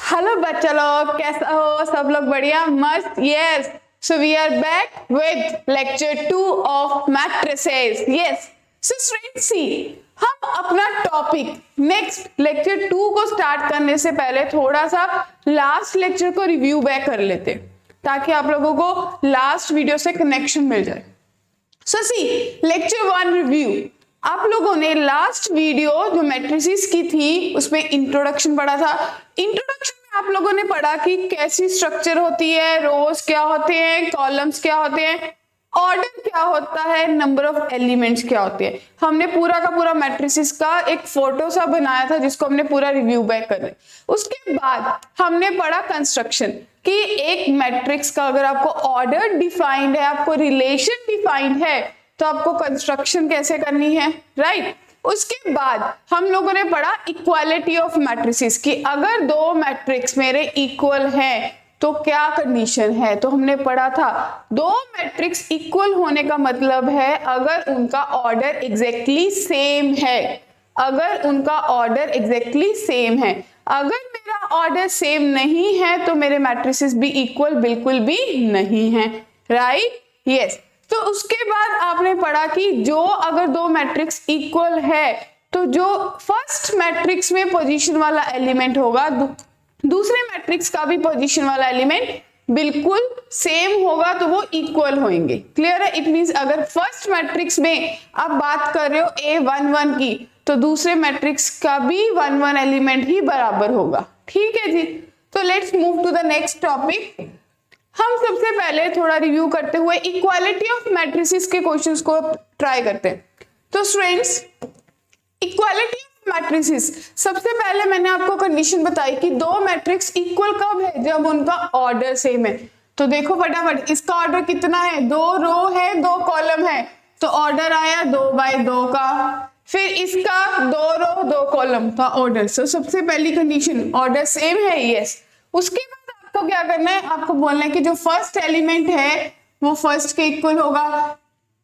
Hello बच्चा लोग, कैसा हो? सब लोग बढ़िया, मस्त? Yes, so we are back with lecture 2 of matrices. Yes, so students see, हम अपना टॉपिक नेक्स्ट लेक्चर 2 को स्टार्ट करने से पहले थोड़ा सा लास्ट लेक्चर को रिव्यू बैक कर लेते, ताकि आप लोगों को लास्ट वीडियो से कनेक्शन मिल जाए। सो सी, लेक्चर 1 रिव्यू। आप लोगों ने लास्ट वीडियो जो मैट्रिसेस की थी उसमें इंट्रोडक्शन पढ़ा था। इंट्रोडक्शन में आप लोगों ने पढ़ा कि कैसी स्ट्रक्चर होती है, रोज क्या होते हैं, कॉलम्स क्या होते हैं, ऑर्डर क्या होता है, नंबर ऑफ एलिमेंट्स क्या होते हैं। हमने पूरा का पूरा मैट्रिसेस का एक फोटो सा बनाया था जिसको हमने पूरा रिव्यू बैक कर लिया। उसके बाद हमने पढ़ा कंस्ट्रक्शन कि एक मैट्रिक्स का अगर आपको ऑर्डर डिफाइंड है, आपको रिलेशन डिफाइंड है, तो आपको कंस्ट्रक्शन कैसे करनी है, राइट। उसके बाद हम लोगों ने पढ़ा इक्वालिटी ऑफ मैट्रिसेस कि अगर दो मैट्रिक्स मेरे इक्वल हैं तो क्या कंडीशन है। तो हमने पढ़ा था दो मैट्रिक्स इक्वल होने का मतलब है अगर उनका ऑर्डर एग्जैक्टली सेम है। अगर उनका ऑर्डर एग्जैक्टली सेम है, अगर मेरा ऑर्डर सेम नहीं है तो मेरे मैट्रिसेस भी इक्वल बिल्कुल भी नहीं है, राइट। यस, तो उसके बाद आपने पढ़ा कि जो अगर दो मैट्रिक्स इक्वल है तो जो फर्स्ट मैट्रिक्स में पोजीशन वाला एलिमेंट होगा दूसरे मैट्रिक्स का भी पोजीशन वाला एलिमेंट बिल्कुल सेम होगा, तो वो इक्वल होंगे। क्लियर है? इट मींस अगर फर्स्ट मैट्रिक्स में आप बात कर रहे हो A11 की, तो दूसरे मैट्रिक्स का भी 1 1 एलिमेंट ही बराबर होगा। ठीक है जी, तो let's move to the next topic. हम सबसे पहले थोड़ा रिव्यू करते हुए इक्वालिटी ऑफ मैट्रिसेस के क्वेश्चंस को ट्राई करते हैं। तो स्टूडेंट्स, इक्वालिटी ऑफ मैट्रिसेस, सबसे पहले मैंने आपको कंडीशन बताई कि दो मैट्रिक्स इक्वल कब है, जब उनका ऑर्डर सेम है। तो देखो फटाफट, इसका ऑर्डर कितना है, 2 रो है 2 कॉलम है, तो ऑर्डर आया 2 बाय 2 का। फिर इसका 2 रो 2 कॉलम का ऑर्डर। सो सबसे पहली कंडीशन ऑर्डर सेम है, यस। उसके बाद आपको क्या करना है, आपको बोलना है कि जो फर्स्ट एलिमेंट है वो फर्स्ट के इक्वल होगा,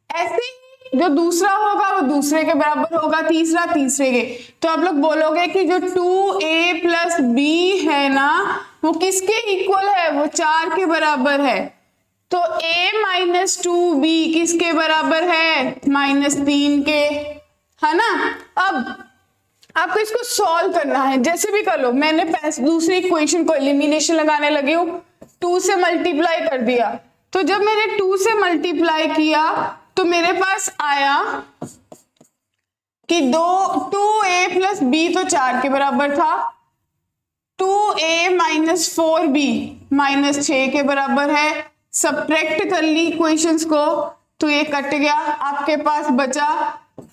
ऐसे ही जो दूसरा होगा वो दूसरे के बराबर होगा, तीसरा तीसरे के। तो आप लोग बोलोगे कि जो 2a + b है ना, वो किसके इक्वल है, वो 4 के बराबर है। तो a - 2b किसके बराबर है, -3 के, है ना। अब आपको इसको सॉल्व करना है, जैसे भी कर लो। मैंने दूसरी इक्वेशन को एलिमिनेशन लगाने लगी हूँ, 2 से मल्टीप्लाई कर दिया। तो जब मैंने 2 से मल्टीप्लाई किया तो मेरे पास आया कि 2a + b तो 4 के बराबर था, 2a - 4b -6 के बराबर है। सब्ट्रैक्ट कर ली इक्वेशंस को तो ये कट गया, आपके पास बचा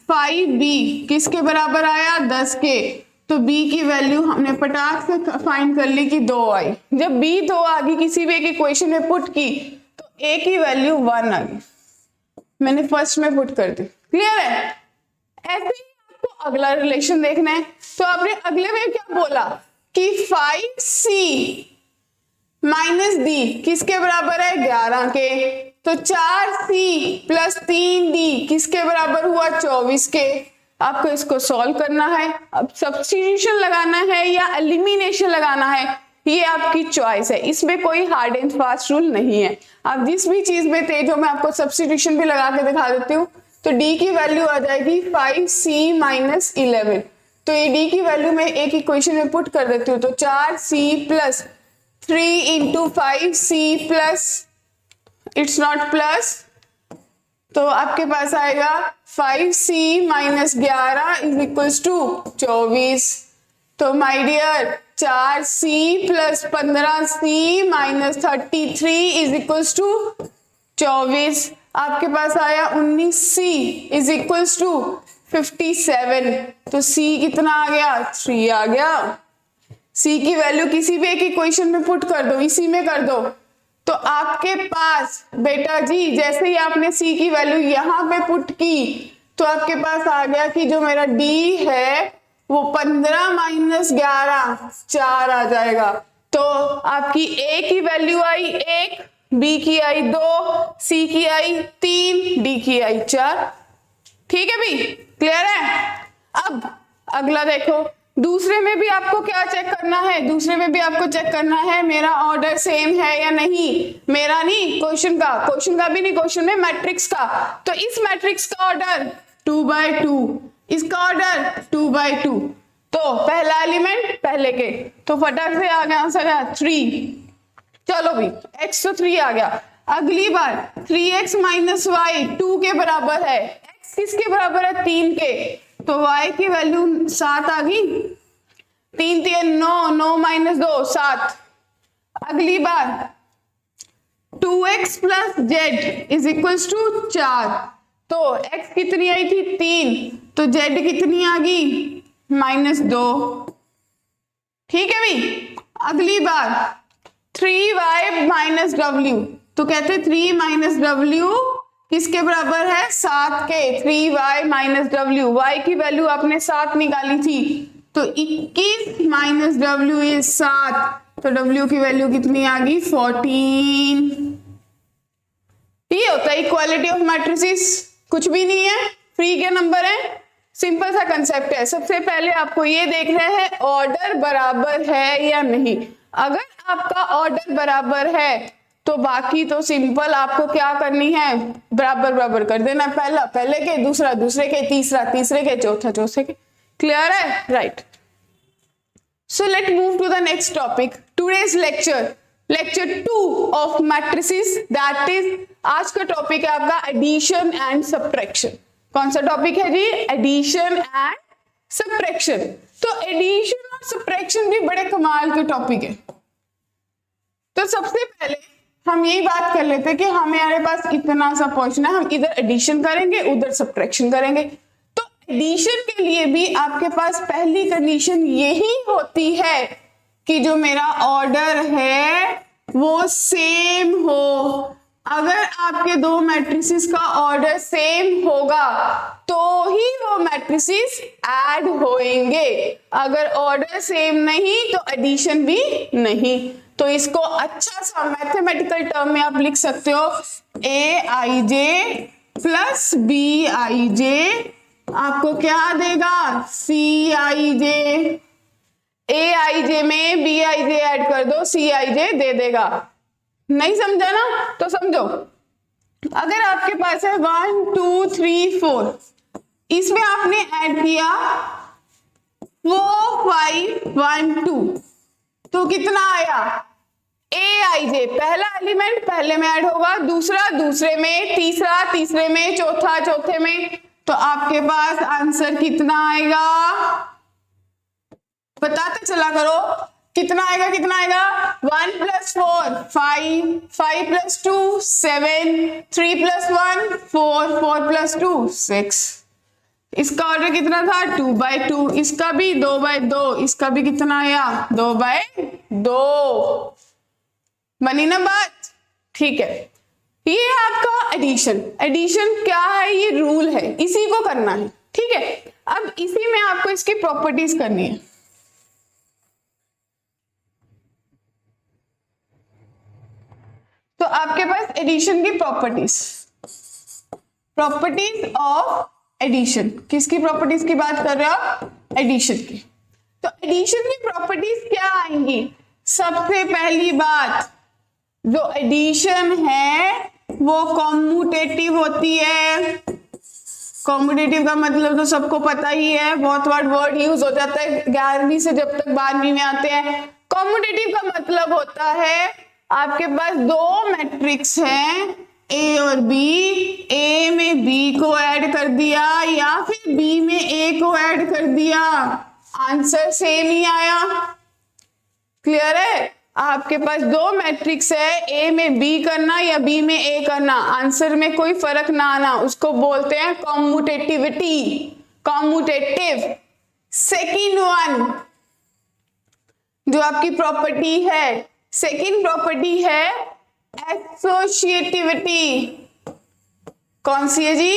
5b किसके बराबर आया, 10 के। तो b की वैल्यू हमने पटाख से फाइंड कर ली कि 2 आई। जब b 2 आ गई, किसी भी एक इक्वेशन में पुट की तो a की वैल्यू 1 आ गई, मैंने फर्स्ट में पुट कर दी। क्लियर है? ऐसे ही आपको अगला रिलेशन देखना है। तो आपने अगले में क्या बोला कि 5c - d किसके बराबर है, 11 के। तो 4c + 3d किसके बराबर हुआ, 24 के। आपको इसको सॉल्व करना है। अब सब्स्टिट्यूशन लगाना है या एलिमिनेशन लगाना है, ये आपकी चॉइस है। इसमें कोई हार्ड एंड फास्ट रूल नहीं है। आप जिस भी चीज में तेज हो, मैं आपको सब्स्टिट्यूशन भी लगा के दिखा देती हूँ। तो d की वैल्यू आ जाएगी 5c - 11। तो ये d की वैल्यू मैं एक इक्वेशन में पुट कर देती हूँ। तो 4c + 3 × 5c plus, it's not plus, तो आपके पास आएगा 5c - 11 = 24। तो माय डियर 4c + 15c - 33 = 24। आपके पास आया 19c = 57। तो c कितना आ गया, 3 आ गया। c की वैल्यू किसी भी एक इक्वेशन में पुट कर दो, इसी में कर दो, तो आपके पास बेटा जी जैसे ही आपने c की वैल्यू यहाँ पे पुट की तो आपके पास आ गया कि जो मेरा d है वो 15 - 11 4 आ जाएगा। तो आपकी a की वैल्यू आई 1, b की आई 2, c की आई 3, d की आई 4। ठीक है भी, क्लियर है? अब अगला देखो, दूसरे में भी आपको क्या चेक करना है, दूसरे में भी आपको चेक करना है मेरा ऑर्डर सेम है या नहीं, मेरा नहीं क्वेश्चन का भी नहीं, क्वेश्चन में मैट्रिक्स का। तो इस मैट्रिक्स का ऑर्डर 2/2, इसका ऑर्डर 2/2, तो पहला एलिमेंट पहले के, तो फटाक से आ गया आंसर 3। चलो भी x तो 3 आ गया। अगली बार 3x माइनस वाई 2 के बराबर है, x किसके बराबर है 3 के, तो y की वैल्यू 7 आ गई, 3 3 9, 9 माइनस 2 7। अगली बार 2x plus z is equals to 4, तो x कितनी आई थी 3, तो z कितनी आ गई -2। ठीक है भी। अगली बार 3y माइनस w, तो कहते 3 माइनस w किसके बराबर है 7 के, 3y माइनस w, y की वैल्यू आपने 7 निकाली थी, तो 21 माइनस w इज 7, तो w की वैल्यू कितनी आ गई 14। ये होता है इक्वालिटी ऑफ मैट्रिसेस, कुछ भी नहीं है, फ्री के नंबर है, सिंपल सा कंसेप्ट है। सबसे पहले आपको ये देखना है ऑर्डर बराबर है या नहीं। अगर आपका ऑर्डर बराबर है तो बाकी तो सिंपल आपको क्या करनी है, बराबर बराबर कर देना, पहला पहले के, दूसरा दूसरे के, तीसरा तीसरे के, चौथा चौथे के। क्लियर है? Right. So let move to the next topic, today's lecture 2 of matrices, that is आज का टॉपिक है आपका एडिशन एंड सब्ट्रैक्शन। कौन सा टॉपिक है जी? Addition and subtraction. तो एडिशन और सब्ट्रैक्शन भी बड़े कमाल के टॉपिक है। तो सबसे पहले हम यही बात कर लेते हैं कि हमारे पास इतना सा क्वेश्चन है, हम इधर एडिशन करेंगे उधर सब्ट्रैक्शन करेंगे। तो एडिशन के लिए भी आपके पास पहली कंडीशन यही होती है कि जो मेरा ऑर्डर है वो सेम हो। अगर आपके दो मैट्रिसेस का ऑर्डर सेम होगा तो ही वो मैट्रिसेस ऐड होंगे, अगर ऑर्डर सेम नहीं तो एडिशन भी नहीं। तो इसको अच्छा सा मैथमेटिकल टर्म में आप लिख सकते हो, aij प्लस bij आपको क्या देगा cij, aij में bij ऐड कर दो, cij दे देगा। नहीं समझा ना? तो समझो, अगर आपके पास है 1 2 3 4, इसमें आपने ऐड किया 4 5 1 2, तो कितना आया aij, पहला एलिमेंट पहले में ऐड होगा, दूसरा दूसरे में, तीसरा तीसरे में, चौथा चौथे में, तो आपके पास आंसर कितना आएगा बताते चला करो, कितना आएगा 1 + 4 5, 5 + 2 7, 3 + 1 4, 4 + 2 6। इसका ऑर्डर कितना था 2/2, इसका भी 2/2, इसका भी कितना आया 2/2। बनी ना बात? ठीक है। ये आपका एडिशन क्या है, ये रूल है, इसी को करना है। ठीक है, अब इसी में आपको इसकी प्रॉपर्टीज करनी है। तो आपके पास एडिशन की प्रॉपर्टीज ऑफ एडिशन, किसकी प्रॉपर्टीज की बात कर रहे हो आप? एडिशन की। तो एडिशन की प्रॉपर्टीज क्या आएंगी? सबसे पहली बात, जो एडिशन है वो कॉम्यूटेटिव होती है। कॉम्यूटेटिव का मतलब तो सबको पता ही है, बहुत बार वर्ड यूज हो जाता है 11वीं से जब तक 12वीं में आते हैं। कॉम्यूटेटिव का मतलब होता है आपके पास दो मैट्रिक्स हैं ए और बी, ए में बी को ऐड कर दिया या फिर बी में ए को ऐड कर दिया, आंसर सेम ही आया। क्लियर है? आपके पास दो मैट्रिक्स है, ए में बी करना या बी में ए करना, आंसर में कोई फर्क ना आना, उसको बोलते हैं कॉम्यूटेटिविटी, कॉम्यूटेटिव। सेकेंड वन जो आपकी प्रॉपर्टी है, सेकेंड प्रॉपर्टी है एसोसिएटिविटी। कौन सी है जी?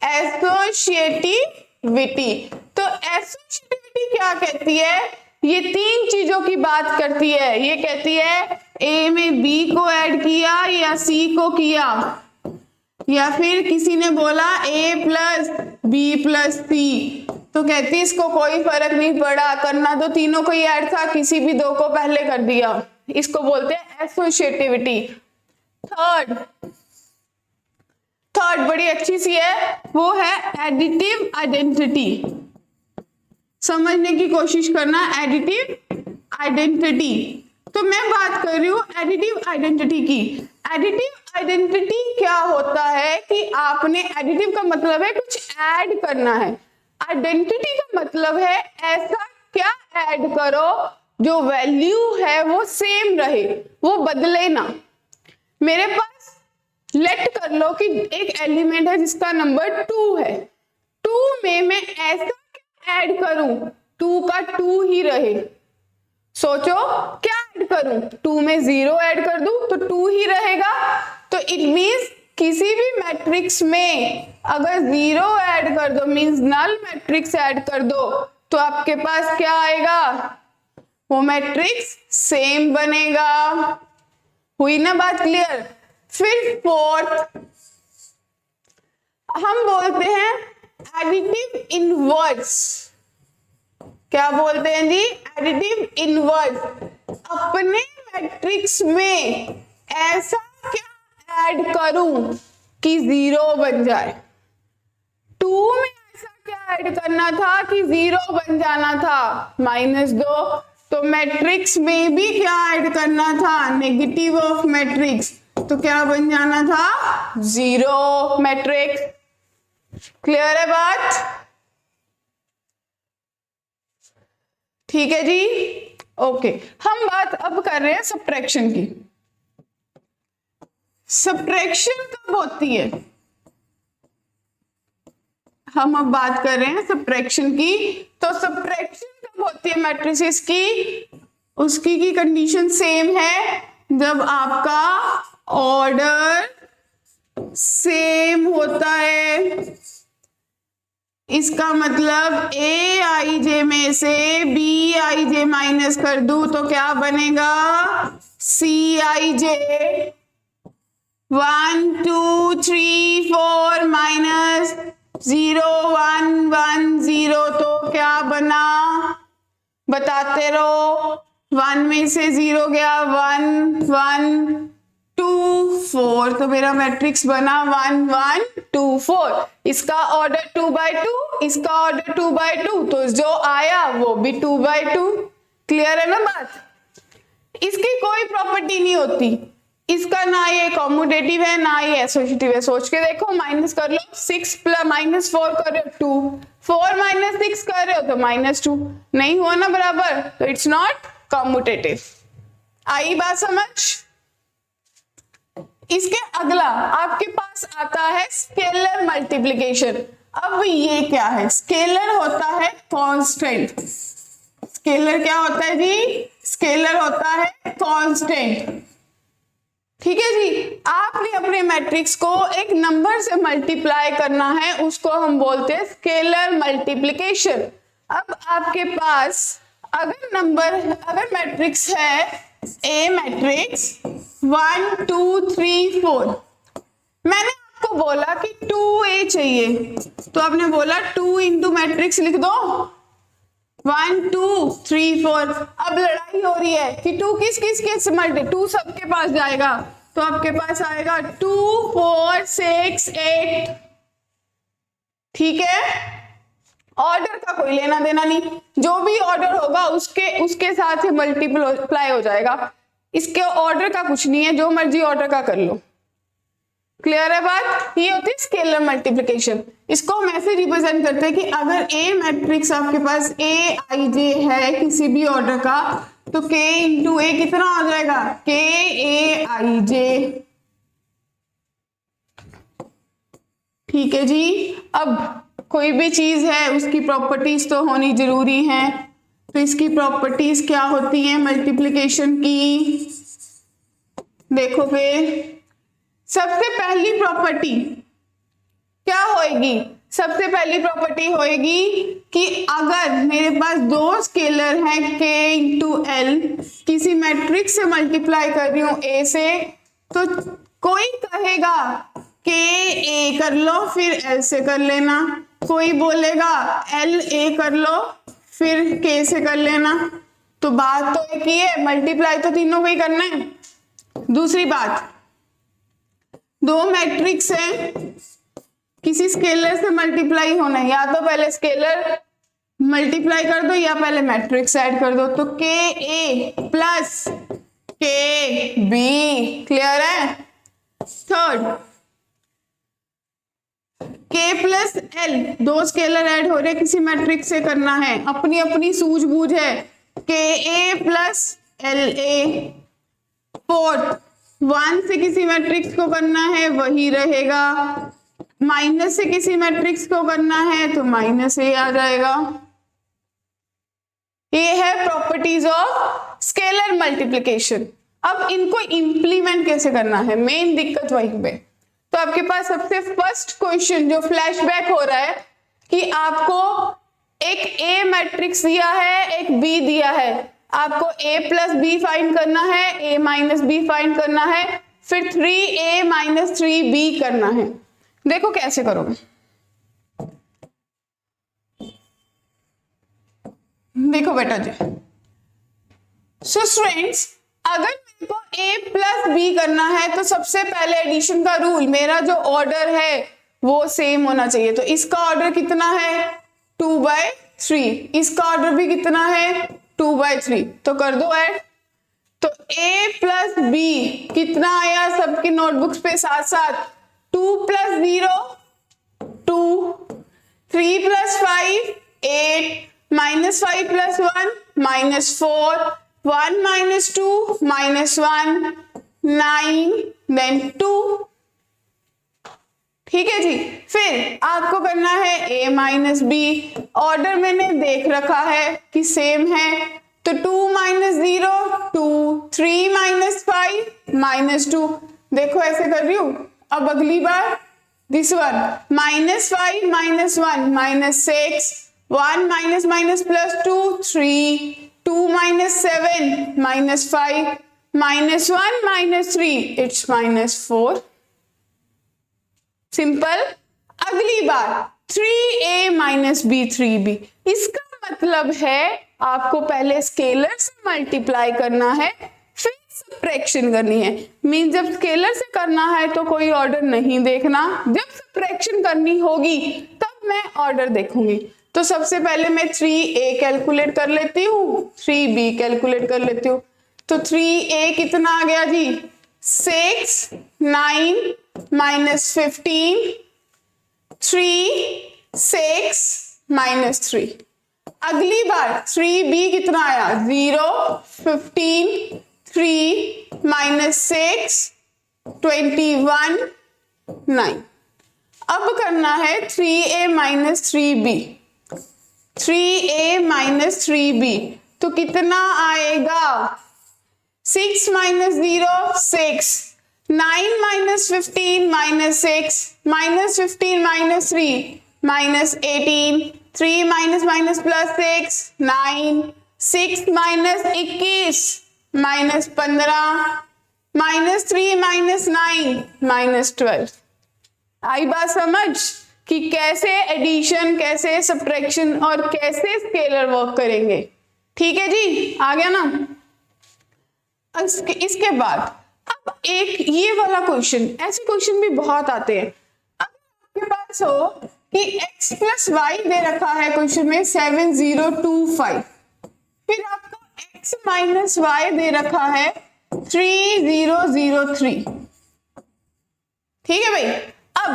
एसोसिएटिविटी। तो एसोसिएटिविटी क्या कहती है? ये तीन चीजों की बात करती है। ये कहती है ए में बी को ऐड किया या सी को किया, या फिर किसी ने बोला a + b + c, तो कहती इसको कोई फर्क नहीं पड़ा, करना तो तीनों को ही ऐड था, किसी भी दो को पहले कर दिया। इसको बोलते हैं एसोसिएटिविटी। थर्ड बड़ी अच्छी सी है, वो है एडिटिव आइडेंटिटी। समझने की कोशिश करना, एडिटिव आइडेंटिटी। तो मैं बात कर रही हूँ एडिटिव आइडेंटिटी की। एडिटिव आइडेंटिटी क्या होता है कि आपने, एडिटिव का मतलब है कुछ ऐड करना है, आइडेंटिटी का मतलब है ऐसा क्या ऐड करो जो वैल्यू है वो सेम रहे, वो बदले ना। मेरे पास लेट कर लो कि एक एलिमेंट है जिसका नंबर 2 है, 2 में मैं ऐसा क्या ऐड करूं 2 का 2 ही रहे। सोचो क्या ऐड करूं, 2 में 0 ऐड कर दूं तो 2 ही रहेगा। तो इट मींस किसी भी मैट्रिक्स में अगर 0 ऐड कर दो, मींस नल मैट्रिक्स ऐड कर दो, तो आपके पास क्या आएगा, वो मैट्रिक्स सेम बनेगा। हुई ना बात क्लियर। फिर फोर्थ हम बोलते हैं एडिटिव इनवर्स। क्या बोलते हैं जी, एडिटिव इनवर्स। अपने मैट्रिक्स में ऐसा क्या ऐड करूं कि 0 बन जाए। 2 में ऐसा क्या ऐड करना था कि 0 बन जाना था, -2। तो मैट्रिक्स में भी क्या ऐड करना था, नेगेटिव ऑफ मैट्रिक्स, तो क्या बन जाना था, 0 मैट्रिक्स। क्लियर है बात, ठीक है जी, ओके। हम बात अब कर रहे हैं सब्ट्रैक्शन की। सब्ट्रैक्शन कब होती है, हम अब बात कर रहे हैं सब्ट्रैक्शन की। तो सब्ट्रैक्शन कब होती है मैट्रिसेस की, उसकी की कंडीशन सेम है, जब आपका ऑर्डर सेम होता है। इसका मतलब ए आई जे में से बी आई जे माइनस कर दूं तो क्या बनेगा, सी आई जे। 1 2 3 4 माइनस 0 1 1 0, तो क्या बना, बताते रहो। 1 में से 0 गया, 1 1 2 4, तो मेरा मैट्रिक्स बना 1 1 2 4। इसका ऑर्डर 2/2, इसका ऑर्डर 2/2, तो जो आया वो भी 2/2। क्लियर है ना बात। इसकी कोई प्रॉपर्टी नहीं होती, इसका ना ये कॉम्यूटेटिव है ना ये एसोसिएटिव है। सोच के देखो, माइनस कर लो, 6 + -4 कर रहे हो 2, 4 - 6 कर रहे हो तो -2, नहीं हुआ ना बराबर, तो इट्स नॉट कॉम्यूटेटिव। आई बात समझ। इसके अगला आपके पास आता है स्केलर मल्टीप्लिकेशन। अब ये क्या है, स्केलर होता है कांस्टेंट। स्केलर क्या होता है जी, स्केलर होता है कांस्टेंट। ठीक है जी, आपने अपने मैट्रिक्स को एक नंबर से मल्टीप्लाई करना है, उसको हम बोलते हैं स्केलर मल्टीप्लिकेशन। अब आपके पास अगर मैट्रिक्स है ए मैट्रिक्स 1 2 3 4, मैंने आपको बोला कि 2a चाहिए, तो आपने बोला 2 इंटू मैट्रिक्स लिख दो 1 2 3 4। अब लड़ाई हो रही है कि 2 किस किस के मल्टी, 2 सबके पास जाएगा, तो आपके पास आएगा 2 4 6 8। ठीक है, ऑर्डर का कोई लेना देना नहीं, जो भी ऑर्डर होगा उसके साथ ही मल्टीप्लाई हो जाएगा। इसके ऑर्डर का कुछ नहीं है, जो मर्जी ऑर्डर का कर लो। क्लियर है बात। ये होती है स्केलर मल्टीप्लिकेशन। इसको हम ऐसे रिप्रेजेंट करते हैं कि अगर ए मैट्रिक्स आपके पास ए आई जे है किसी भी ऑर्डर का, तो k इंटू ए कितना हो जाएगा, k a i j। ठीक है जी। अब कोई भी चीज है उसकी प्रॉपर्टीज तो होनी जरूरी है, तो इसकी प्रॉपर्टीज क्या होती हैं मल्टीप्लिकेशन की, देखोगे सबसे पहली प्रॉपर्टी क्या होएगी, सबसे पहली प्रॉपर्टी होएगी कि अगर मेरे पास दो स्केलर हैं k इंटू एल, किसी मैट्रिक्स से मल्टीप्लाई कर रही हूं a से, तो कोई कहेगा k a कर लो फिर l से कर लेना, कोई बोलेगा एल ए कर लो फिर के से कर लेना, तो बात तो एक ही है, मल्टीप्लाई तो तीनों को ही करना है। दूसरी बात, दो मैट्रिक्स है, किसी स्केलर से मल्टीप्लाई होना है, या तो पहले स्केलर मल्टीप्लाई कर दो या पहले मैट्रिक्स ऐड कर दो। तो के ए प्लस के बी, क्लियर है। थर्ड, के प्लस एल, दो स्केलर ऐड हो रहे किसी मैट्रिक्स से करना है, अपनी अपनी सूझबूझ है। K A plus L A. Fourth, one से किसी मैट्रिक्स को करना है वही रहेगा, माइनस से किसी मैट्रिक्स को करना है तो माइनस ए आ जाएगा। ये है प्रॉपर्टीज ऑफ स्केलर मल्टीप्लिकेशन। अब इनको इंप्लीमेंट कैसे करना है, मेन दिक्कत वहीं पे। तो आपके पास सबसे फर्स्ट क्वेश्चन जो फ्लैशबैक हो रहा है कि आपको एक ए मैट्रिक्स दिया है, एक बी दिया है, आपको a प्लस बी फाइंड करना है, a माइनस बी फाइंड करना है, फिर 3a माइनस 3b करना है। देखो कैसे करोगे, देखो बेटा जी। सो स्टूडेंट्स, अगर मेरे को a प्लस बी करना है तो सबसे पहले एडिशन का रूल, मेरा जो ऑर्डर है वो सेम होना चाहिए। तो इसका ऑर्डर कितना है 2/3, इसका ऑर्डर भी कितना है 2/3, तो कर दो ऐड। तो a प्लस बी कितना आया, सबकी नोटबुक्स पे साथ साथ 2 plus 0 2, 3 plus 5 8, minus 5 plus 1 -4, 1 - 2 -1 9, then 2। ठीक है जी। फिर आपको करना है a माइनस बी, ऑर्डर मैंने देख रखा है कि सेम है, तो 2 - 0 2, 3 - 5 -2। देखो ऐसे कर रही हूं। अब अगली बार this one, -5 -1 -6, 1 minus plus 2 3, 2 - 7 -5 -1 -3, it's -4। Simple. अगली बार 3a माइनस बी 3b, इसका मतलब है आपको पहले स्केलर से मल्टीप्लाई करना है फिर सब्ट्रैक्शन करनी है। मीन जब स्केलर से करना है तो कोई ऑर्डर नहीं देखना, जब सब्ट्रैक्शन करनी होगी तब मैं ऑर्डर देखूंगी। तो सबसे पहले मैं 3a कैलकुलेट कर लेती हूँ, 3b कैलकुलेट कर लेती हूँ। तो 3a कितना आ गया जी 6, 9 -15, 3 6 -3। अगली बार 3b कितना आया 0, 15, 3 -6 21 9। अब करना है 3a minus 3b, 3a minus 3b, तो कितना आएगा 6 - 0 6, 9 - 15 -6, -15 -3 -18, 3 - प्लस 6 9, 6 - 21 -15, -3 -9 -12। आई बात समझ कि कैसे एडिशन, कैसे सब्ट्रैक्शन और कैसे स्केलर वर्क करेंगे। ठीक है जी, आ गया ना। इसके बाद अब एक ये वाला क्वेश्चन, ऐसे क्वेश्चन भी बहुत आते हैं। अब आपके पास हो कि x प्लस वाई दे रखा है क्वेश्चन में 7025, फिर आपको x माइनस वाई दे रखा है 3003। ठीक है भाई। अब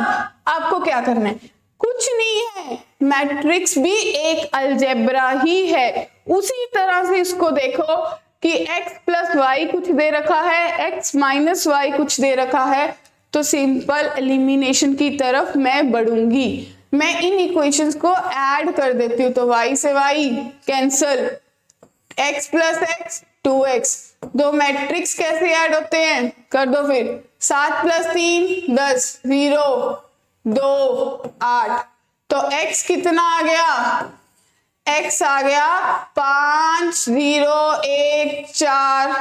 आपको क्या करना है, कुछ नहीं है, मैट्रिक्स भी एक अलजेब्रा ही है, उसी तरह से इसको देखो कि x प्लस वाई कुछ दे रखा है, x माइनस वाई कुछ दे रखा है, तो सिंपल एलिमिनेशन की तरफ मैं बढ़ूंगी। मैं इन इक्वेशंस को ऐड कर देती हूँ, तो y से y cancel, x plus x 2x। दो मैट्रिक्स कैसे ऐड होते हैं कर दो फिर, 7 + 3 10, 0 2 8, तो x कितना आ गया, x आ गया 5 0 1 4।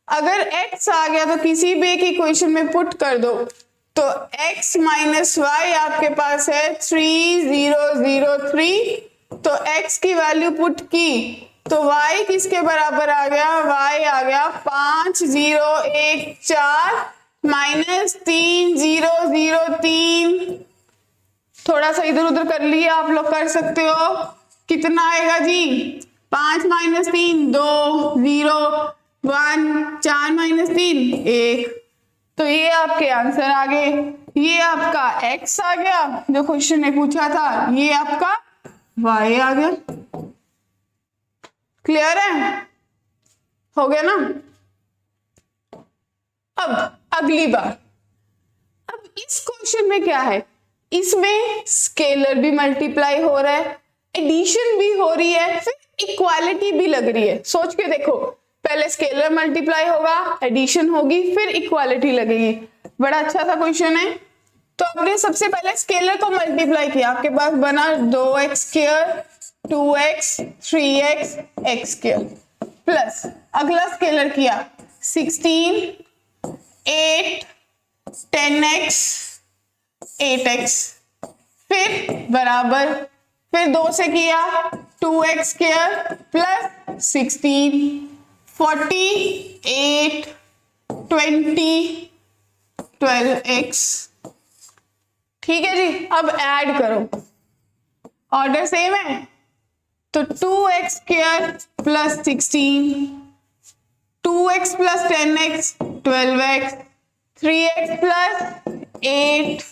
अगर x आ गया तो किसी भी एक इक्वेशन में पुट कर दो, तो x माइनस वाई आपके पास है 3003, तो x की वैल्यू पुट की तो y किसके बराबर आ गया, y आ गया 5014 माइनस 3003। थोड़ा सा इधर उधर कर लिए आप लोग, कर सकते हो। कितना आएगा जी, 5 माइनस 3 2 0 1, 4 माइनस 3 1। तो ये आपके आंसर आ गए। ये आपका x आ गया जो क्वेश्चन ने पूछा था, ये आपका y आ गया। क्लियर है, हो गया ना। अब अगली बार, अब इस क्वेश्चन में क्या है, इसमें स्केलर भी मल्टीप्लाई हो रहा है, एडिशन भी हो रही है, फिर इक्वालिटी भी लग रही है। सोच के देखो, पहले स्केलर मल्टीप्लाई होगा, एडिशन होगी, फिर इक्वालिटी लगेगी। बड़ा अच्छा सा क्वेश्चन है। तो आपने सबसे पहले स्केलर को मल्टीप्लाई किया, आपके पास बना 2x square 2x 3x x square, plus अगला स्केलर किया 16 8 10x 8x, फिर बराबर, फिर 2 से किया 2x स्क्वायर प्लस 16 48 20 12x। ठीक है जी। अब ऐड करो, ऑर्डर सेम है, तो 2x square plus 16 2x plus 10x 12x 3x plus 8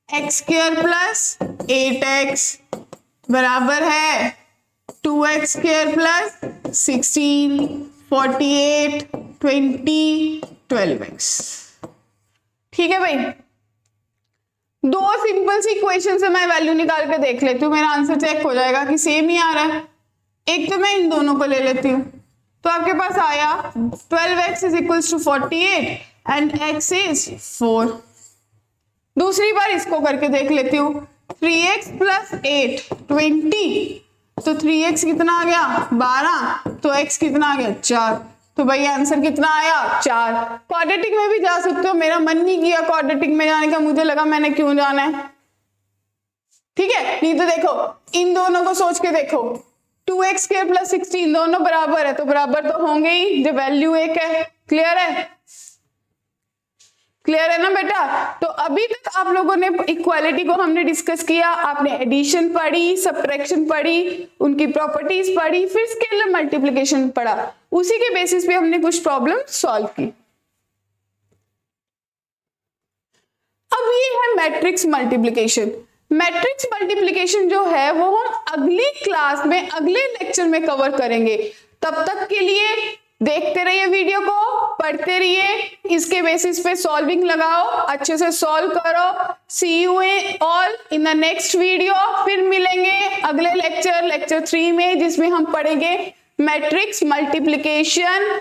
x square plus 8x बराबर है 2x स्क्वायर प्लस 16 48 20 12x। ठीक है भाई, दो सिंपल सी इक्वेशन से मैं वैल्यू निकाल के देख लेती हूँ, मेरा आंसर चेक हो जाएगा कि सेम ही आ रहा है। एक तो मैं इन दोनों को ले लेती हूँ, तो आपके पास आया 12x is equals to 48 and x is 4। दूसरी बार इसको करके देख लेती हूँ, 3x प्लस 8 20, तो 3x कितना आ गया 12, तो x कितना आ गया 4, तो भाई आंसर कितना आया 4। क्वाड्रेटिक में भी जा सकते हो, मेरा मन नहीं किया क्वाड्रेटिक में जाने का, मुझे लगा मैंने क्यों जाना है। ठीक है, नहीं तो देखो इन दोनों को सोच के देखो, 2x स्क्वायर प्लस 16 दोनों बराबर है, तो बराबर तो होंगे ही जब वैल्यू एक है। क्लियर है, क्लियर है ना बेटा। तो अभी तक आप लोगों ने इक्वालिटी को हमने डिस्कस किया, आपने एडिशन पढ़ी, सब्ट्रैक्शन पढ़ी, उनकी प्रॉपर्टीज पढ़ी, फिर स्केलर मल्टीप्लिकेशन पढ़ा, उसी के बेसिस पे हमने कुछ प्रॉब्लम सॉल्व की। अब ये है मैट्रिक्स मल्टीप्लिकेशन। मैट्रिक्स मल्टीप्लिकेशन जो है वो हम अगली क्लास में, अगले लेक्चर में कवर करेंगे। तब तक के लिए देखते रहिए वीडियो को, पढ़ते रहिए, इसके बेसिस पे सॉल्विंग लगाओ, अच्छे से सॉल्व करो। See you all in the next video. फिर मिलेंगे अगले लेक्चर 3 में, जिसमें हम पढ़ेंगे मैट्रिक्स मल्टीप्लिकेशन,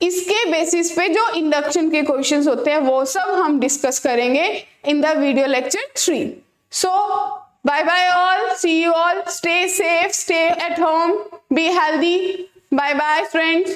इसके बेसिस पे जो इंडक्शन के क्वेश्चंस होते हैं वो सब हम डिस्कस करेंगे in the video lecture 3। So bye bye all, see you all, stay safe, stay at home, be healthy. Bye bye friends.